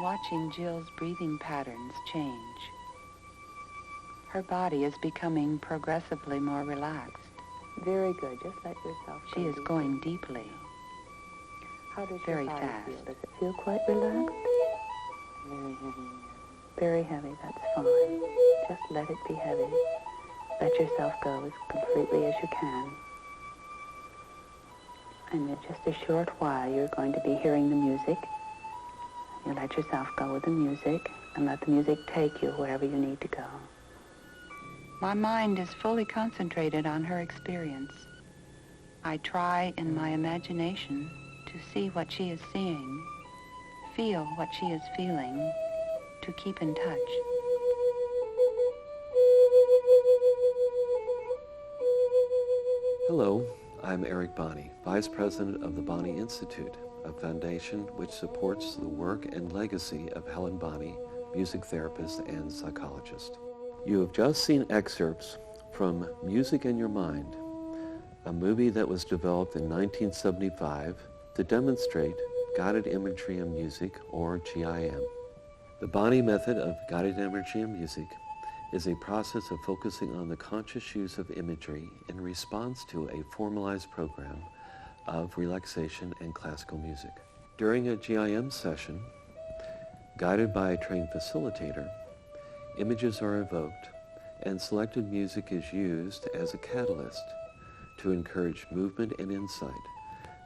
watching Jill's breathing patterns change. Her body is becoming progressively more relaxed. Very good. Just let yourself go. She is going deeply. How does very your body fast. feel? Does it feel quite relaxed? Very heavy. Very heavy. That's fine. Just let it be heavy. Let yourself go as completely as you can. And in just a short while, you're going to be hearing the music. You let yourself go with the music and let the music take you wherever you need to go. My mind is fully concentrated on her experience. I try in my imagination to see what she is seeing, feel what she is feeling, to keep in touch. Hello, I'm Eric Bonny, Vice President of the Bonny Institute, a foundation which supports the work and legacy of Helen Bonny, music therapist and psychologist. You have just seen excerpts from Music in Your Mind, a movie that was developed in 1975 to demonstrate guided imagery in music, or GIM. The Bonny method of guided imagery in music is a process of focusing on the conscious use of imagery in response to a formalized program of relaxation and classical music. During a GIM session, guided by a trained facilitator, images are evoked and selected music is used as a catalyst to encourage movement and insight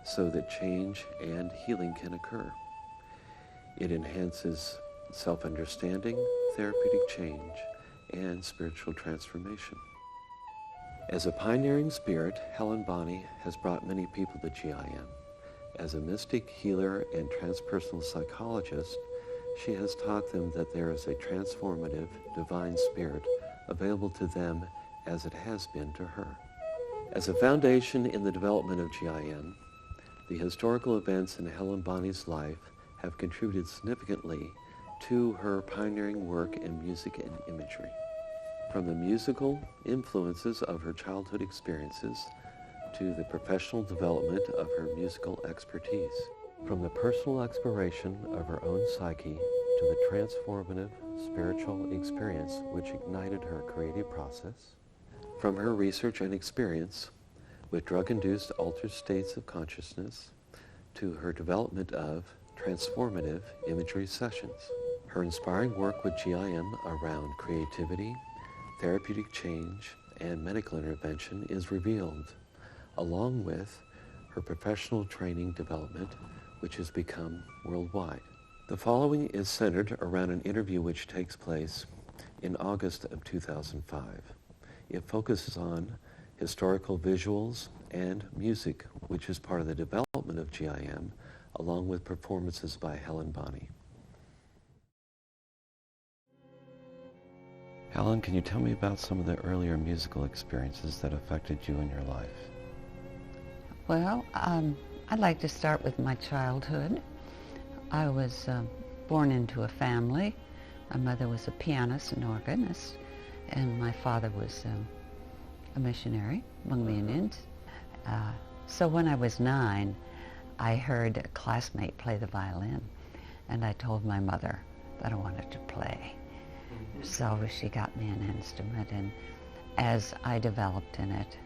so that change and healing can occur. It enhances self-understanding, therapeutic change, and spiritual transformation. As a pioneering spirit, Helen Bonny has brought many people to GIM. As a mystic, healer, and transpersonal psychologist, she has taught them that there is a transformative, divine spirit available to them as it has been to her. As a foundation in the development of GIM, the historical events in Helen Bonny's life have contributed significantly to her pioneering work in music and imagery. From the musical influences of her childhood experiences to the professional development of her musical expertise, from the personal exploration of her own psyche to the transformative spiritual experience which ignited her creative process, from her research and experience with drug-induced altered states of consciousness to her development of transformative imagery sessions. Her inspiring work with GIM around creativity, therapeutic change, and medical intervention is revealed, along with her professional training development, which has become worldwide. The following is centered around an interview which takes place in August of 2005. It focuses on historical visuals and music, which is part of the development of GIM, along with performances by Helen Bonny. Helen, can you tell me about some of the earlier musical experiences that affected you in your life? Well, I'd like to start with my childhood. I was born into a family. My mother was a pianist and organist, and my father was a missionary among the Indians. So when I was 9, I heard a classmate play the violin, and I told my mother that I wanted to play. So she got me an instrument, and as I developed in it,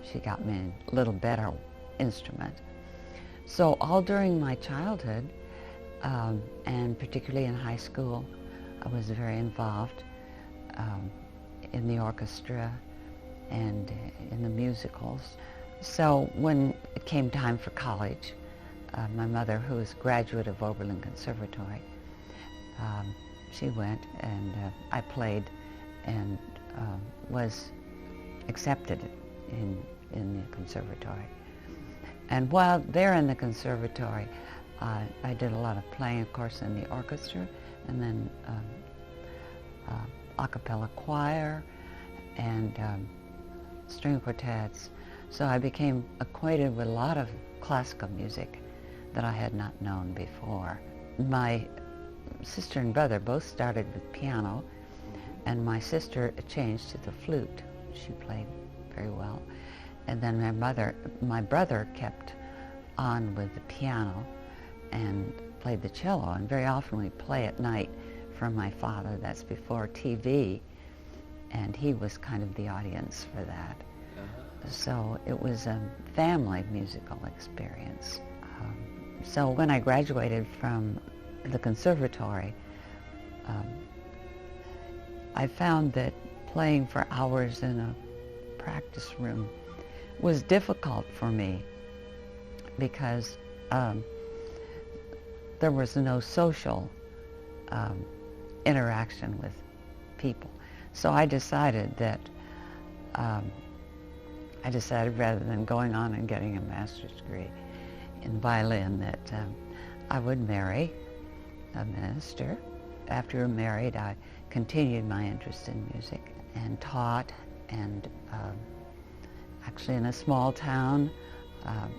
she got me a little better instrument. So all during my childhood, and particularly in high school, I was very involved in the orchestra and in the musicals. So when it came time for college, my mother, who was a graduate of Oberlin Conservatory, she went, and I played and was accepted in the conservatory. And while there in the conservatory, I did a lot of playing, of course, in the orchestra, and then a cappella choir and string quartets. So I became acquainted with a lot of classical music that I had not known before. My sister and brother both started with piano, and my sister changed to the flute. She played very well. And then my brother kept on with the piano and played the cello, and very often we play at night for my father. That's before TV, and he was kind of the audience for that. So it was a family musical experience. So when I graduated from the conservatory, I found that playing for hours in a practice room was difficult for me because there was no social interaction with people. So I decided that rather than going on and getting a master's degree in violin that I would marry a minister. After we were married, I continued my interest in music and taught, and actually in a small town,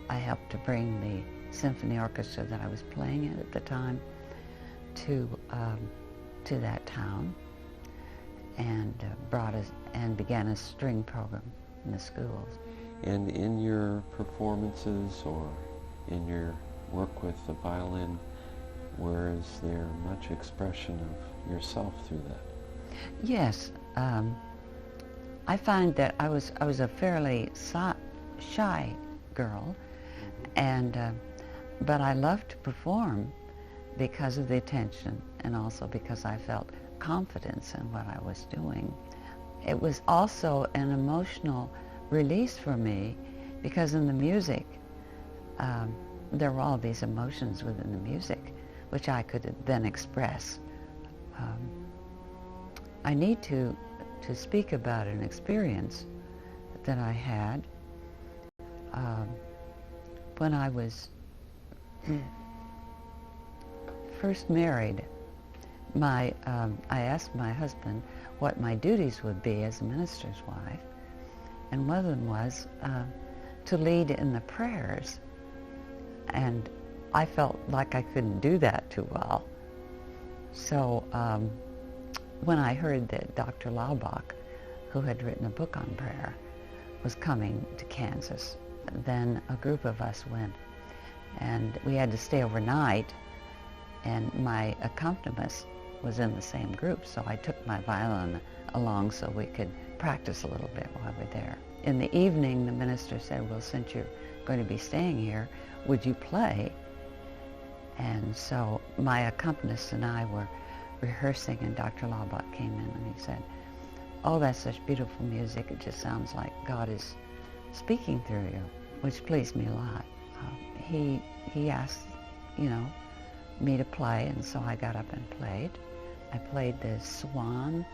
I helped to bring the symphony orchestra that I was playing in at the time to that town, and began a string program in the schools. And in your performances or in your work with the violin, where is there much expression of yourself through that? Yes, I find that I was a fairly shy girl, and but I loved to perform because of the attention and also because I felt confidence in what I was doing. It was also an emotional release for me because in the music there were all these emotions within the music which I could then express. I need to speak about an experience that I had when I was first married. I asked my husband what my duties would be as a minister's wife, and one of them was to lead in the prayers, and I felt like I couldn't do that too well. So when I heard that Dr. Laubach, who had written a book on prayer, was coming to Kansas, then a group of us went, and we had to stay overnight, and my accompanist was in the same group, so I took my violin along so we could practice a little bit while we were there. In the evening, the minister said, well, since you're going to be staying here, would you play? And so my accompanist and I were rehearsing, and Dr. Laubach came in and he said, oh, that's such beautiful music. It just sounds like God is speaking through you, which pleased me a lot. He asked, me to play, and so I got up and played. I played the Swan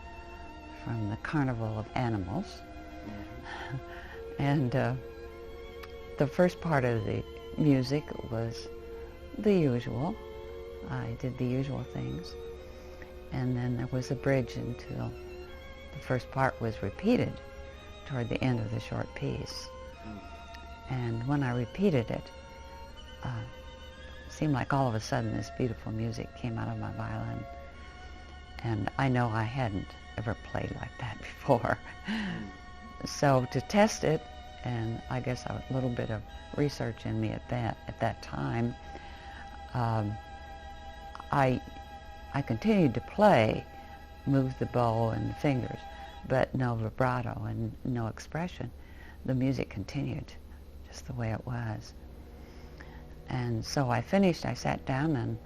from the Carnival of Animals. And the first part of the music was the usual. I did the usual things. And then there was a bridge until the first part was repeated toward the end of the short piece. And when I repeated it, it seemed like all of a sudden this beautiful music came out of my violin. And I know I hadn't ever played like that before. So to test it, and I guess a little bit of research in me at that time, I continued to play, move the bow and the fingers, but no vibrato and no expression. The music continued just the way it was. And so I finished, I sat down, and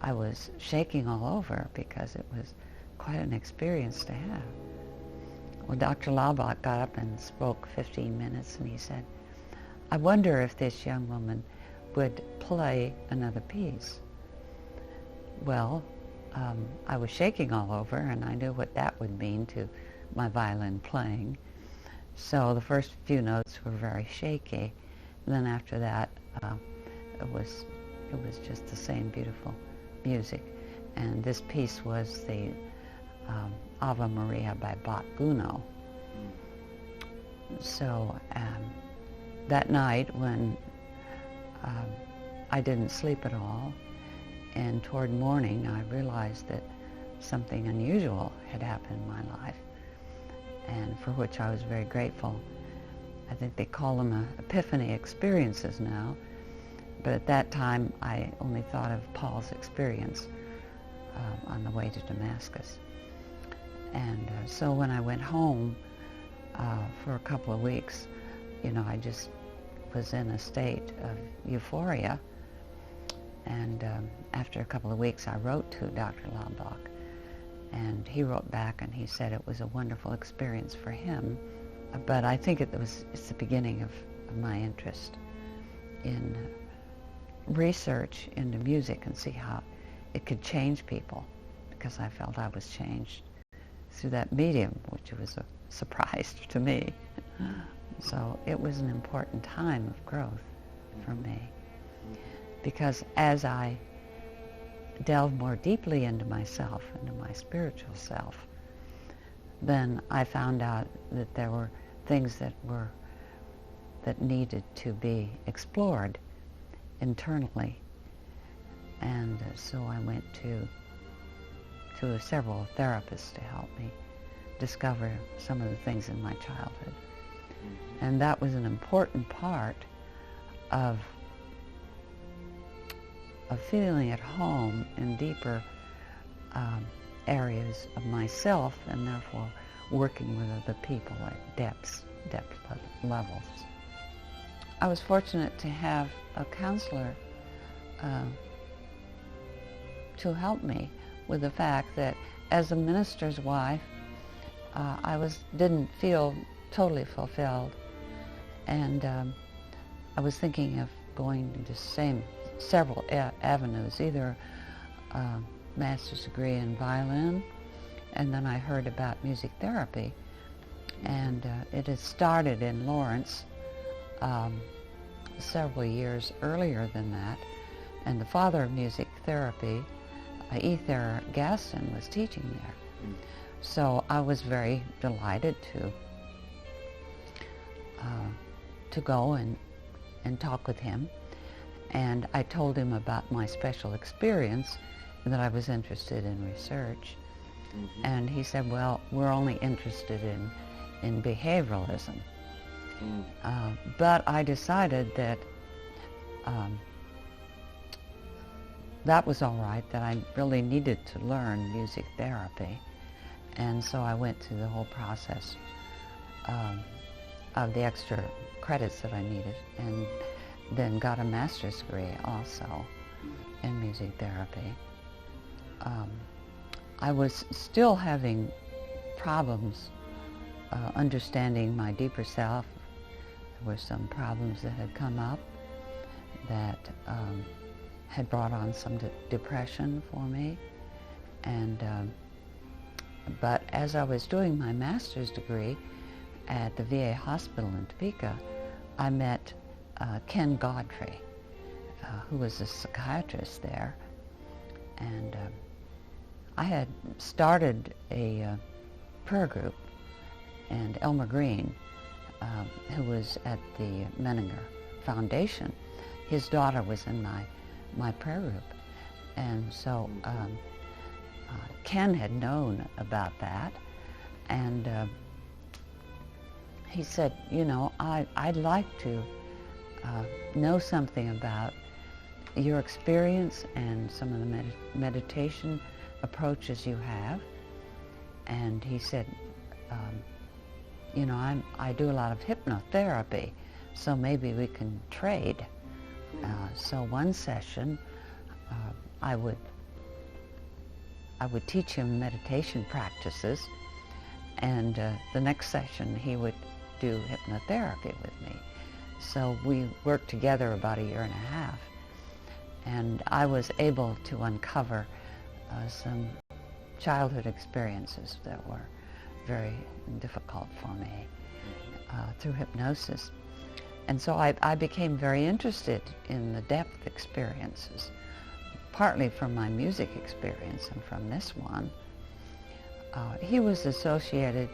I was shaking all over because it was quite an experience to have. Well, Dr. Laubach got up and spoke 15 minutes, and he said, I wonder if this young woman would play another piece. Well, I was shaking all over, and I knew what that would mean to my violin playing. So the first few notes were very shaky. And then after that, it was just the same beautiful music. And this piece was the Ave Maria by Bach Gounod. So that night when I didn't sleep at all, and toward morning I realized that something unusual had happened in my life, and for which I was very grateful. I think they call them epiphany experiences now, But at that time, I only thought of Paul's experience on the way to Damascus. And so when I went home for a couple of weeks, I just was in a state of euphoria. And after a couple of weeks, I wrote to Dr. Laubach. And he wrote back and he said it was a wonderful experience for him. But I think it's the beginning of my interest in research into music and see how it could change people, because I felt I was changed through that medium, which was a surprise to me. So it was an important time of growth for me, because as I delved more deeply into myself, into my spiritual self, then I found out that there were things that needed to be explored internally. And so I went to several therapists to help me discover some of the things in my childhood. And that was an important part of feeling at home in deeper areas of myself, and therefore working with other people at depth levels. I was fortunate to have a counselor to help me with the fact that as a minister's wife, I didn't feel totally fulfilled, and I was thinking of going into several avenues, either a master's degree in violin, and then I heard about music therapy, and it had started in Lawrence several years earlier than that, and the father of music therapy, Ether Gaston, was teaching there. So I was very delighted to go and talk with him, and I told him about my special experience and that I was interested in research. And he said, well, we're only interested in behavioralism. But I decided that that was all right, that I really needed to learn music therapy. And so I went through the whole process of the extra credits that I needed, and then got a master's degree also in music therapy. I was still having problems understanding my deeper self. There were some problems that had come up that had brought on some depression for me. And but as I was doing my master's degree at the VA hospital in Topeka, I met Ken Godfrey, who was a psychiatrist there. And I had started a prayer group, and Elmer Green, who was at the Menninger Foundation, his daughter was in my prayer group. And so Ken had known about that, and he said, I'd like to know something about your experience and some of the meditation approaches you have. And he said, I do a lot of hypnotherapy, so maybe we can trade. So one session, I would teach him meditation practices, and the next session he would do hypnotherapy with me. So we worked together about a year and a half, and I was able to uncover some childhood experiences that were very difficult for me through hypnosis. And so I became very interested in the depth experiences, partly from my music experience and from this one. He was associated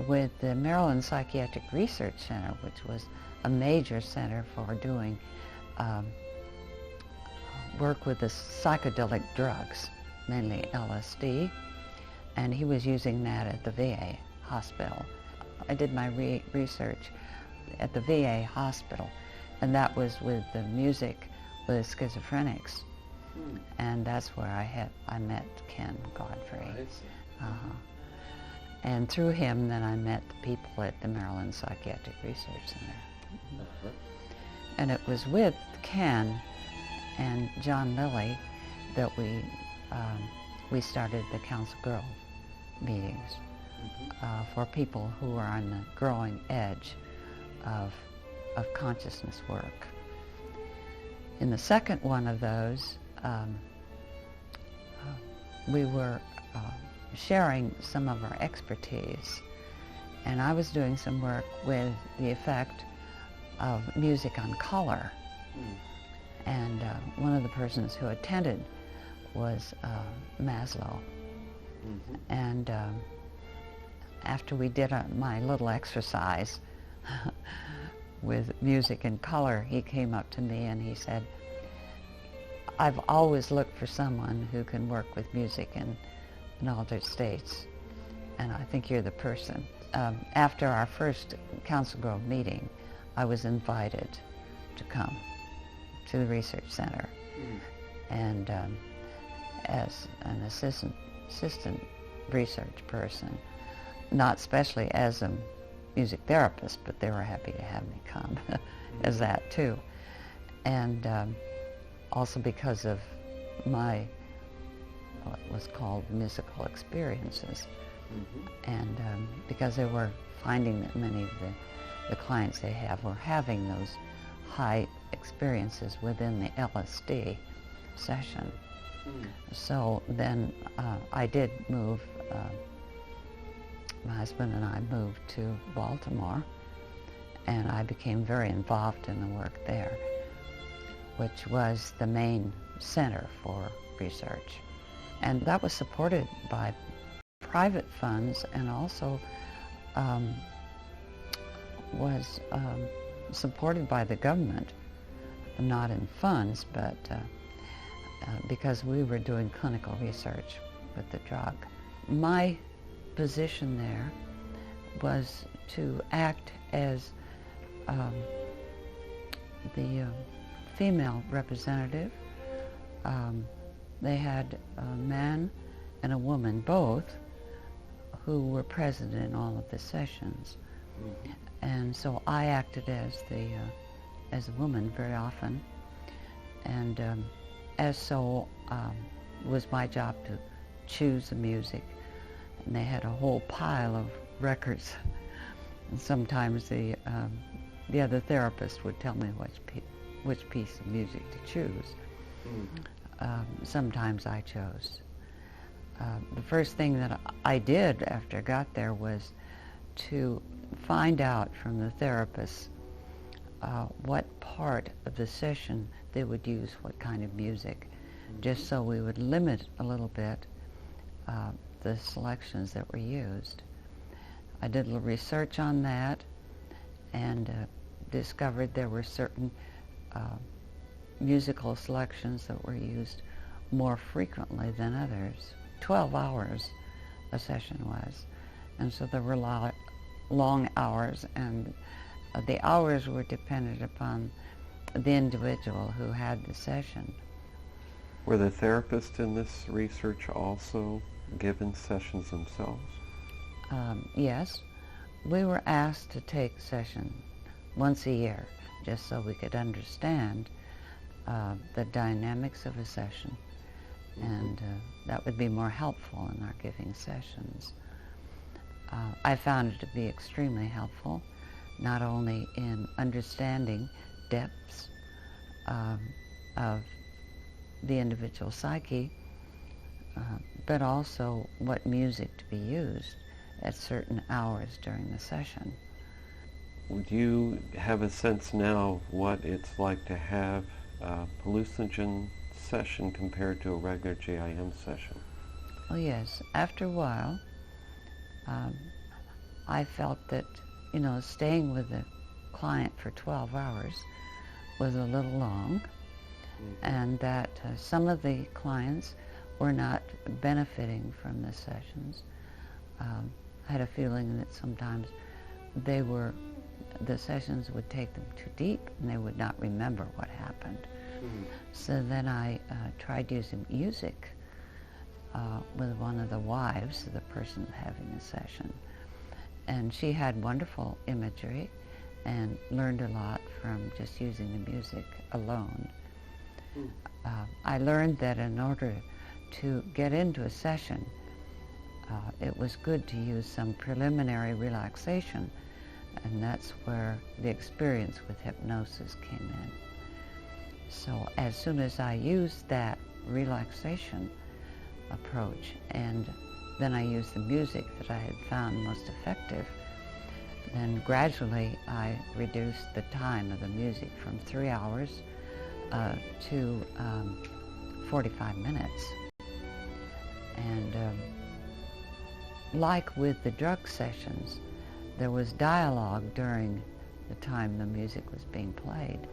with the Maryland Psychiatric Research Center, which was a major center for doing work with the psychedelic drugs, mainly LSD, and he was using that at the VA hospital. I did my research at the VA hospital, and that was with the music with schizophrenics. And that's where I met Ken Godfrey. I see. And through him, then I met the people at the Maryland Psychiatric Research Center. And it was with Ken and John Lilly that we started the Council Grove meetings for people who are on the growing edge of consciousness work. In the second one of those, we were sharing some of our expertise, and I was doing some work with the effect of music on color. And one of the persons who attended was Maslow. And after we did my little exercise with music and color, he came up to me and he said, I've always looked for someone who can work with music in altered states, and I think you're the person. After our first Council Grove meeting, I was invited to come to the research center, and as an assistant research person, not especially as a music therapist, but they were happy to have me come as that too. And also because of my what was called musical experiences, and because they were finding that many of the clients they have were having those high experiences within the LSD session. So then I did move, my husband and I moved to Baltimore, and I became very involved in the work there, which was the main center for research. And that was supported by private funds, and also was supported by the government, not in funds, but because we were doing clinical research with the drug. My position there was to act as the female representative. They had a man and a woman both who were present in all of the sessions. And so I acted as a woman very often, and as so was my job to choose the music. And they had a whole pile of records, and sometimes the other therapist would tell me which piece of music to choose. Sometimes I chose. The first thing that I did after I got there was to find out from the therapists what part of the session they would use what kind of music, just so we would limit a little bit the selections that were used. I did a little research on that and discovered there were certain musical selections that were used more frequently than others. 12 hours a session was, and so there were long hours, and the hours were dependent upon the individual who had the session. Were the therapists in this research also given sessions themselves? Yes. We were asked to take session once a year, just so we could understand the dynamics of a session, and that would be more helpful in our giving sessions. I found it to be extremely helpful, not only in understanding depths of the individual psyche, but also what music to be used at certain hours during the session. Would you have a sense now what it's like to have a hallucinogen session compared to a regular GIM session? Oh yes, after a while, I felt that, staying with the client for 12 hours was a little long, and that some of the clients were not benefiting from the sessions. I had a feeling that sometimes the sessions would take them too deep and they would not remember what happened. So then I tried using music with one of the wives of the person having a session. And she had wonderful imagery and learned a lot from just using the music alone. I learned that in order to get into a session, it was good to use some preliminary relaxation, and that's where the experience with hypnosis came in. So as soon as I used that relaxation approach, and then I used the music that I had found most effective, then gradually I reduced the time of the music from 3 hours to 45 minutes. And like with the drug sessions, there was dialogue during the time the music was being played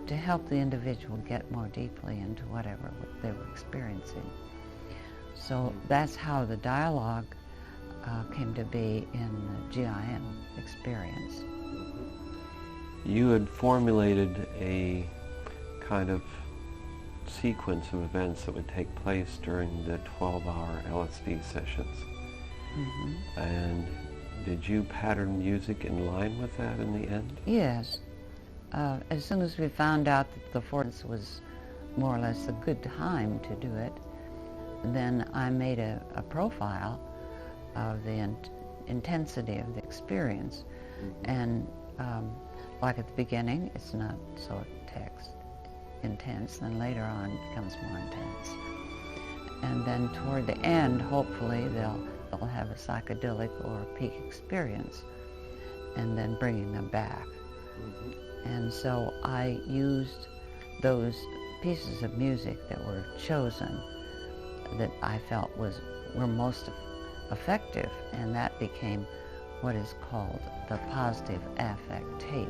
to help the individual get more deeply into whatever they were experiencing. So that's how the dialogue came to be in the GIM experience. You had formulated a kind of sequence of events that would take place during the 12-hour LSD sessions. And did you pattern music in line with that in the end? Yes. As soon as we found out that the 4th was more or less a good time to do it, then I made a profile of the intensity of the experience. And like at the beginning, it's not so intense, then later on it becomes more intense. And then toward the end, hopefully they'll have a psychedelic or a peak experience, and then bringing them back. And so I used those pieces of music that were chosen that I felt were most effective, and that became what is called the positive affect tape,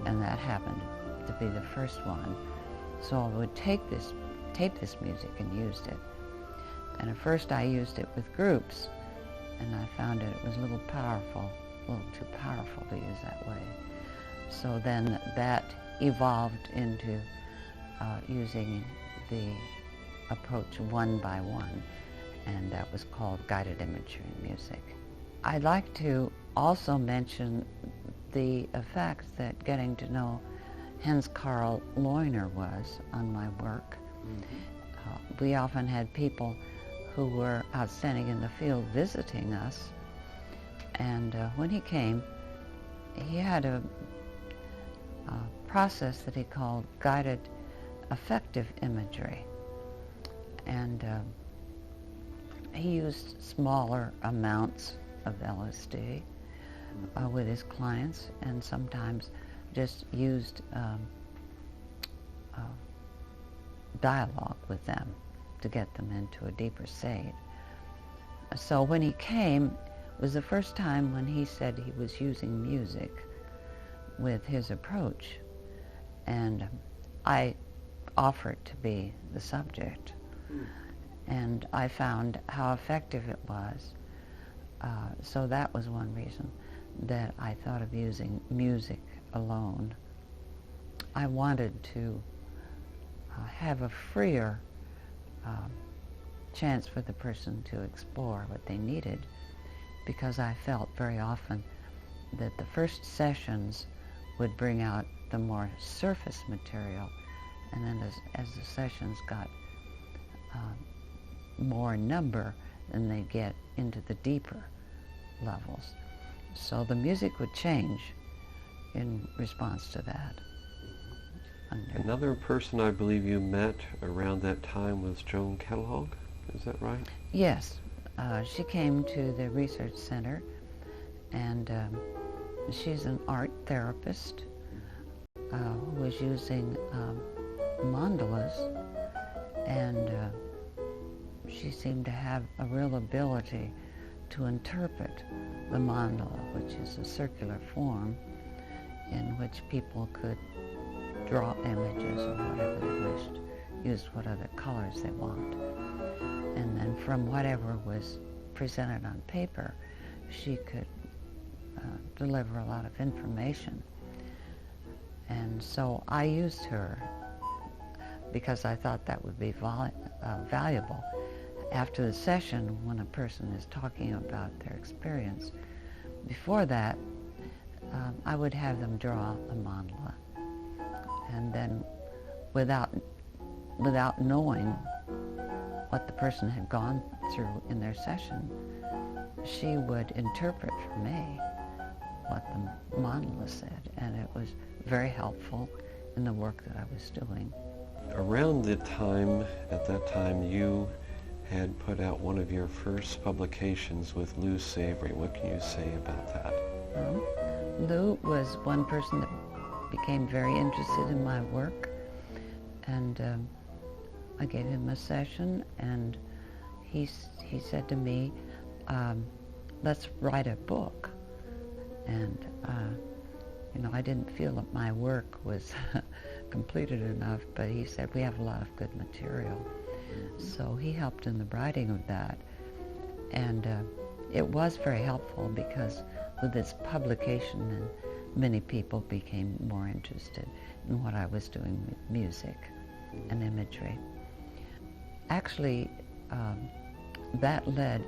and that happened to be the first one. So I would tape this music and used it. And at first I used it with groups, and I found it was a little too powerful to use that way. So then that evolved into using the approach one by one, and that was called guided imagery music. I'd like to also mention the effect that getting to know Hans Carl Leuner was on my work. We often had people who were outstanding in the field visiting us, and when he came, he had a process that he called guided affective imagery, and he used smaller amounts of LSD with his clients, and sometimes just used dialogue with them to get them into a deeper state. So when he came, it was the first time when he said he was using music with his approach, and I offered to be the subject, and I found how effective it was. So that was one reason that I thought of using music alone. I wanted to have a freer chance for the person to explore what they needed, because I felt very often that the first sessions would bring out the more surface material, and then as the sessions got more number, then they get into the deeper levels. So the music would change in response to that. Another person I believe you met around that time was Joan Kellogg. Is that right? Yes. She came to the research center, and she's an art therapist who was using mandalas, and she seemed to have a real ability to interpret the mandala, which is a circular form in which people could draw images or whatever they wished, use what other colors they want. And then from whatever was presented on paper, she could deliver a lot of information. And so I used her because I thought that would be valuable. After the session, when a person is talking about their experience, before that, I would have them draw a mandala. And then, without knowing what the person had gone through in their session, she would interpret for me what the mandala said, and it was very helpful in the work that I was doing. Around at that time, you had put out one of your first publications with Lou Savory. What can you say about that? Lou was one person that became very interested in my work, and I gave him a session, and he said to me, let's write a book. And I didn't feel that my work was completed enough, but he said we have a lot of good material. So he helped in the writing of that, and it was very helpful because with its publication, and many people became more interested in what I was doing with music and imagery. Actually, that led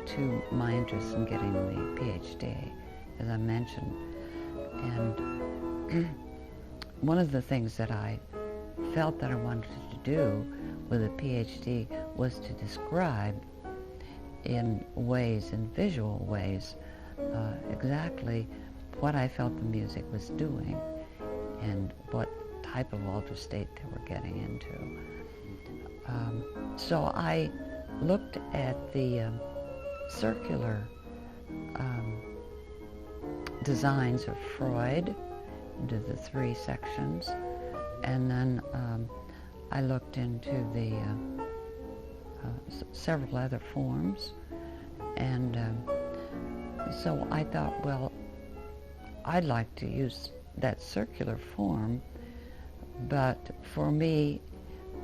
to my interest in getting the PhD, as I mentioned. And one of the things that I felt that I wanted to do with a PhD was to describe in visual ways, exactly what I felt the music was doing and what type of altered state they were getting into. So I looked at the circular designs of Freud into the 3 sections, and then I looked into the several other forms, and so I thought, well, I'd like to use that circular form, but for me,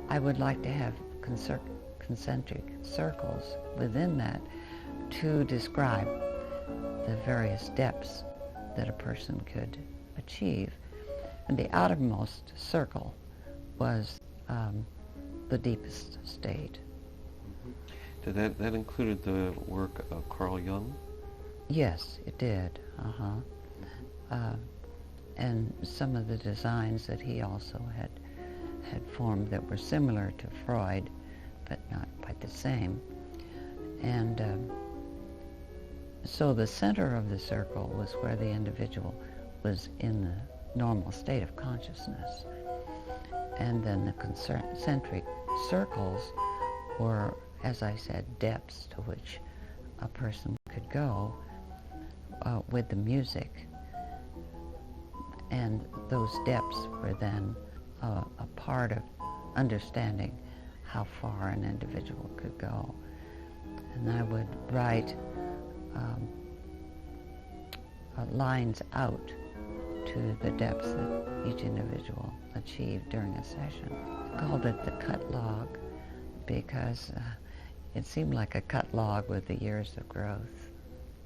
I would like to have concentric circles within that to describe the various depths that a person could achieve. And the outermost circle was the deepest state. Did that included the work of Carl Jung? Yes, it did. And some of the designs that he also had formed that were similar to Freud, but not quite the same. And so the center of the circle was where the individual was in the normal state of consciousness. And then the concentric circles were, as I said, depths to which a person could go with the music. And those depths were then a part of understanding how far an individual could go. And I would write lines out to the depths that each individual achieved during a session. I called it the cut log because it seemed like a cut log with the years of growth.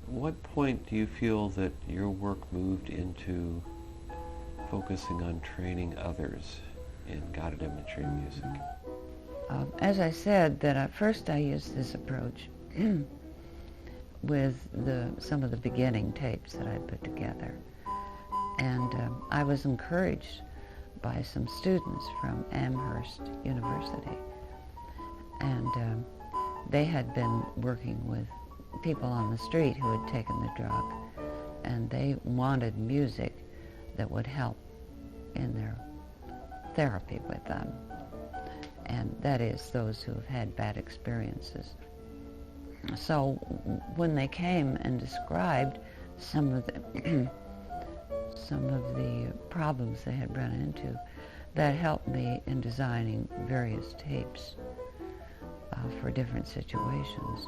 At what point do you feel that your work moved into focusing on training others in guided imagery and music? As I said, that at first I used this approach with some of the beginning tapes that I put together. And I was encouraged by some students from Amherst University. And they had been working with people on the street who had taken the drug, and they wanted music that would help in their therapy with them. And that is those who have had bad experiences. So when they came and described some of the problems they had run into, that helped me in designing various tapes for different situations.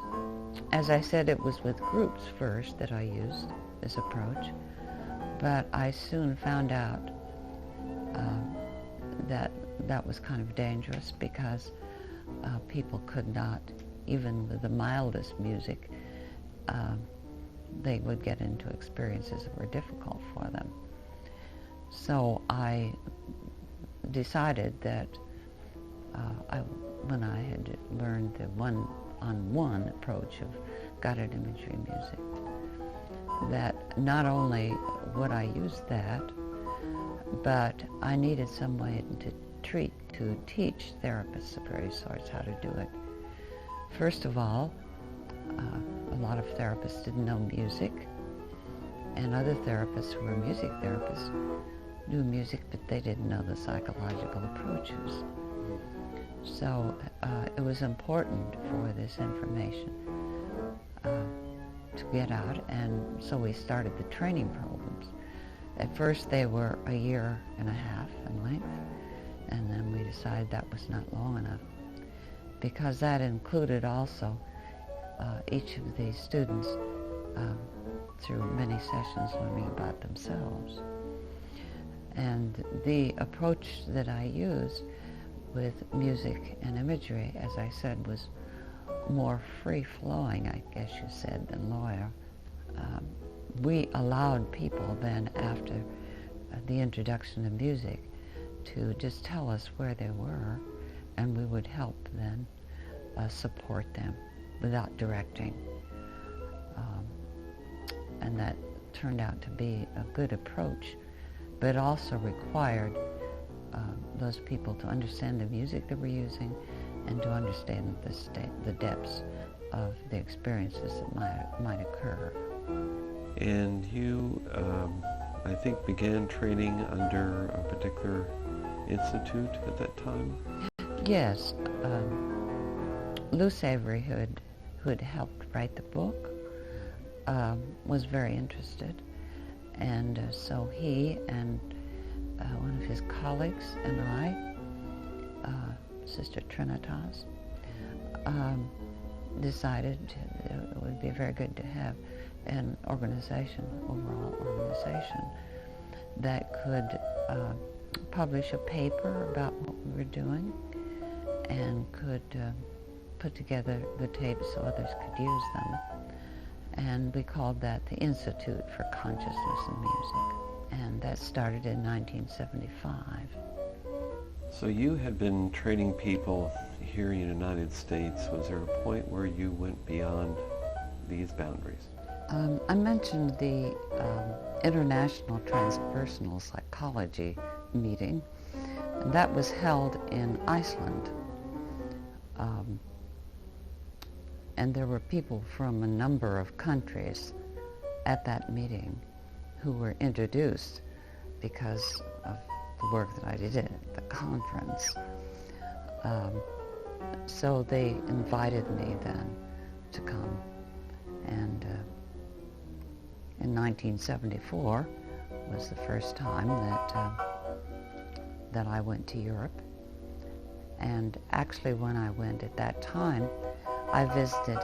As I said, it was with groups first that I used this approach, but I soon found out that was kind of dangerous because people could not, even with the mildest music, they would get into experiences that were difficult for them. So I decided that when I had learned the one-on-one approach of guided imagery music, that not only would I use that, but I needed some way to teach therapists of various sorts how to do it. First of all, a lot of therapists didn't know music, and other therapists who were music therapists knew music, but they didn't know the psychological approaches. So it was important for this information to get out, and so we started the training programs. At first they were 1.5 years in length, and then we decided that was not long enough, because that included also each of the students through many sessions learning about themselves. And the approach that I used with music and imagery, as I said, was more free-flowing, I guess you said, than lawyer. We allowed people then, after the introduction of music, to just tell us where they were, and we would help then support them without directing. And that turned out to be a good approach, but it also required those people to understand the music that we're using and to understand the depths of the experiences that might occur. And you, I think, began training under a particular institute at that time? Yes. Luce Avery, who had helped write the book, was very interested. And so he and one of his colleagues and I, Sister Trinitas, decided it would be very good to have an overall organization that could publish a paper about what we were doing and could put together the tapes so others could use them. And we called that the Institute for Consciousness and Music. And that started in 1975. So you had been training people here in the United States. Was there a point where you went beyond these boundaries? I mentioned the International Transpersonal Psychology meeting. And that was held in Iceland. And there were people from a number of countries at that meeting who were introduced because of the work that I did at the conference. So they invited me then to come. And in 1974 was the first time that I went to Europe. And actually when I went at that time, I visited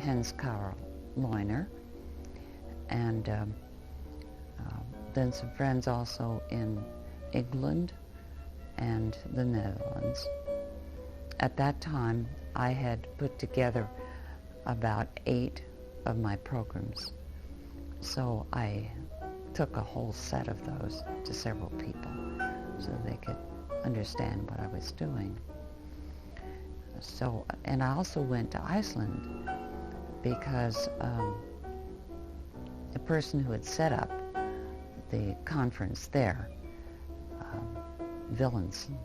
Hans Karl Leuner, and then some friends also in England and the Netherlands. At that time, I had put together about 8 of my programs. So I took a whole set of those to several people so they could understand what I was doing. So, and I also went to Iceland because the person who had set up the conference there, Willensen,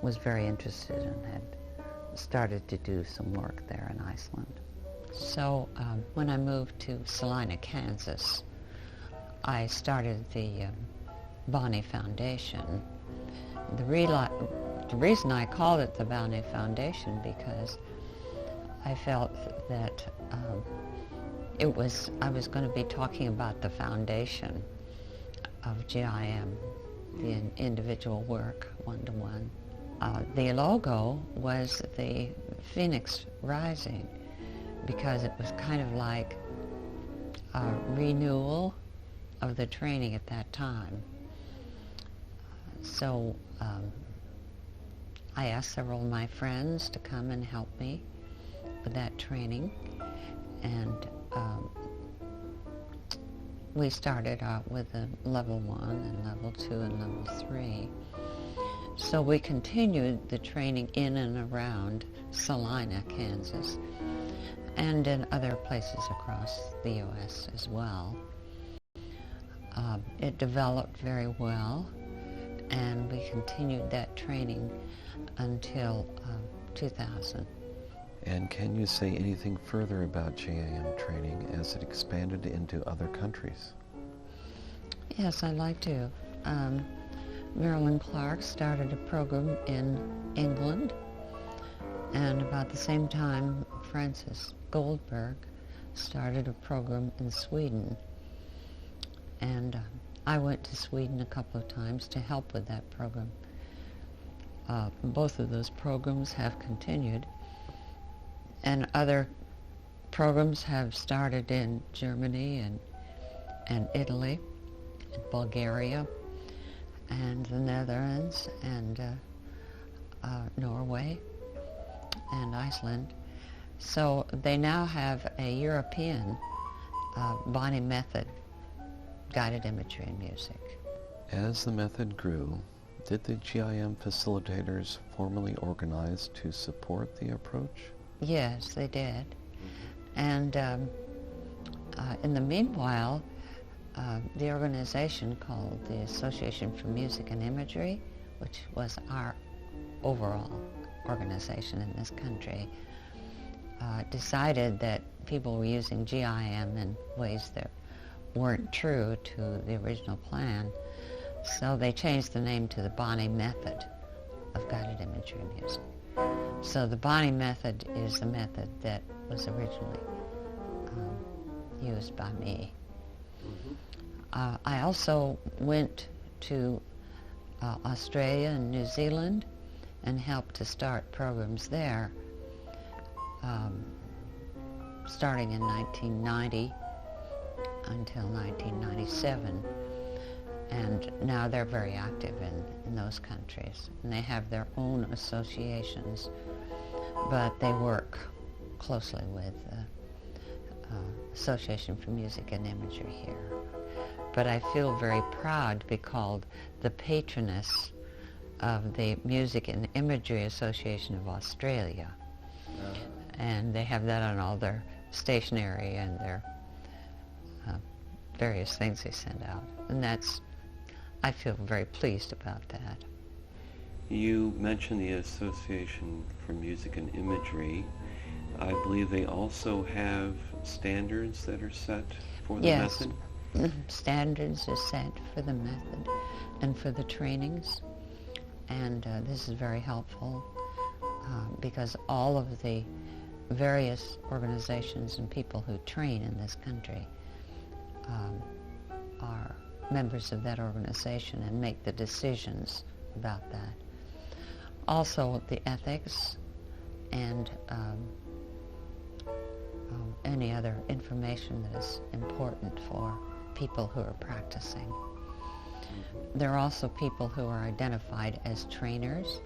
was very interested and had started to do some work there in Iceland. So when I moved to Salina, Kansas, I started the Bonny Foundation. The reason I called it the Bonny Foundation because I felt that I was going to be talking about the foundation of GIM, the individual work, one-to-one. The logo was the phoenix rising because it was kind of like a renewal of the training at that time. So I asked several of my friends to come and help me with that training, and we started out with a level 1 and level 2 and level 3. So we continued the training in and around Salina, Kansas, and in other places across the U.S. as well. It developed very well, and we continued that training until 2000. And can you say anything further about GIM training as it expanded into other countries? Yes, I'd like to. Marilyn Clark started a program in England, and about the same time, Francis Goldberg started a program in Sweden. And I went to Sweden a couple of times to help with that program. Both of those programs have continued, and other programs have started in Germany and Italy, and Bulgaria, and the Netherlands, and Norway, and Iceland. So they now have a European Bonny method, guided imagery in music. As the method grew, did the GIM facilitators formally organize to support the approach? Yes, they did. And in the meanwhile, the organization called the Association for Music and Imagery, which was our overall organization in this country, decided that people were using GIM in ways that weren't true to the original plan. So they changed the name to the Bonny method of guided imagery in music. So the Bonny method is the method that was originally used by me. I also went to Australia and New Zealand and helped to start programs there, starting in 1990 until 1997. And now they're very active in those countries. And they have their own associations, but they work closely with the Association for Music and Imagery here. But I feel very proud to be called the patroness of the Music and Imagery Association of Australia. And they have that on all their stationery and their various things they send out. And I feel very pleased about that. You mentioned the Association for Music and Imagery. I believe they also have standards that are set for the method? Yes, standards are set for the method and for the trainings. And this is very helpful because all of the various organizations and people who train in this country are members of that organization and make the decisions about that. Also, the ethics and any other information that is important for people who are practicing. There are also people who are identified as trainers,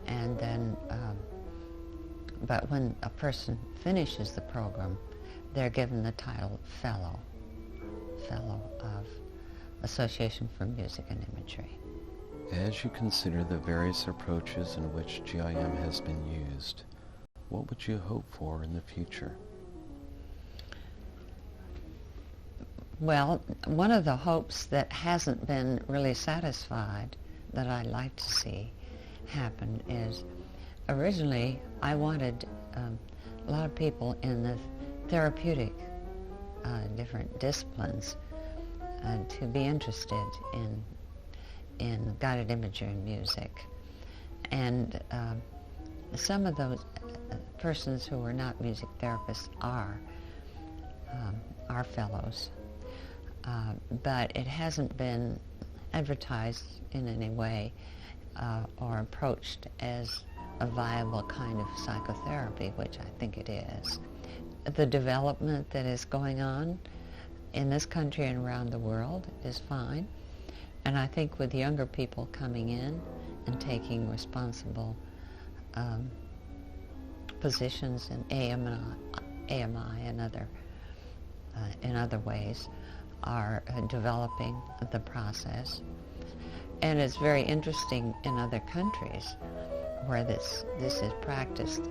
and then, but when a person finishes the program, they're given the title Fellow of Association for Music and Imagery. As you consider the various approaches in which GIM has been used, what would you hope for in the future? Well, one of the hopes that hasn't been really satisfied that I'd like to see happen is, originally I wanted a lot of people in the therapeutic different disciplines to be interested in guided imagery and music. And some of those persons who are not music therapists are fellows. But it hasn't been advertised in any way or approached as a viable kind of psychotherapy, which I think it is. The development that is going on in this country and around the world is fine. And I think with younger people coming in and taking responsible positions in AMI and other in other ways are developing the process. And it's very interesting in other countries where this is practiced,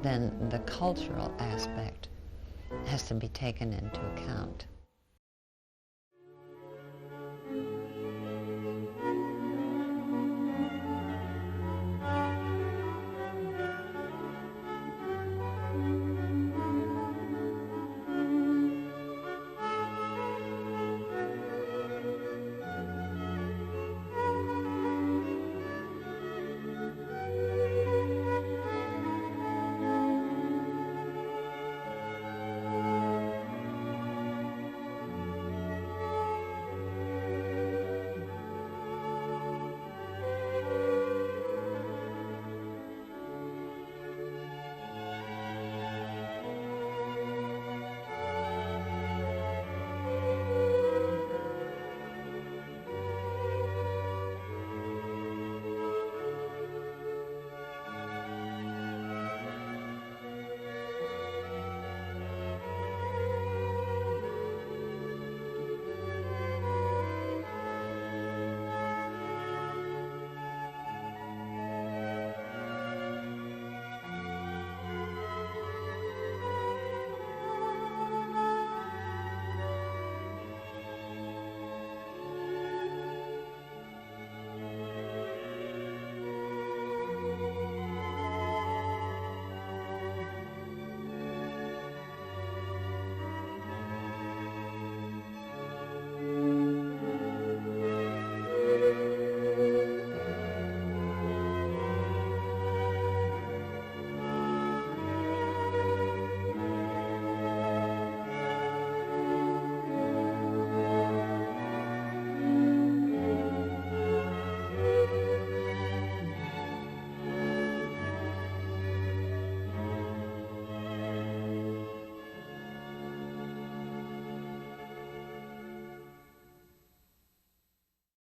then the cultural aspect has to be taken into account.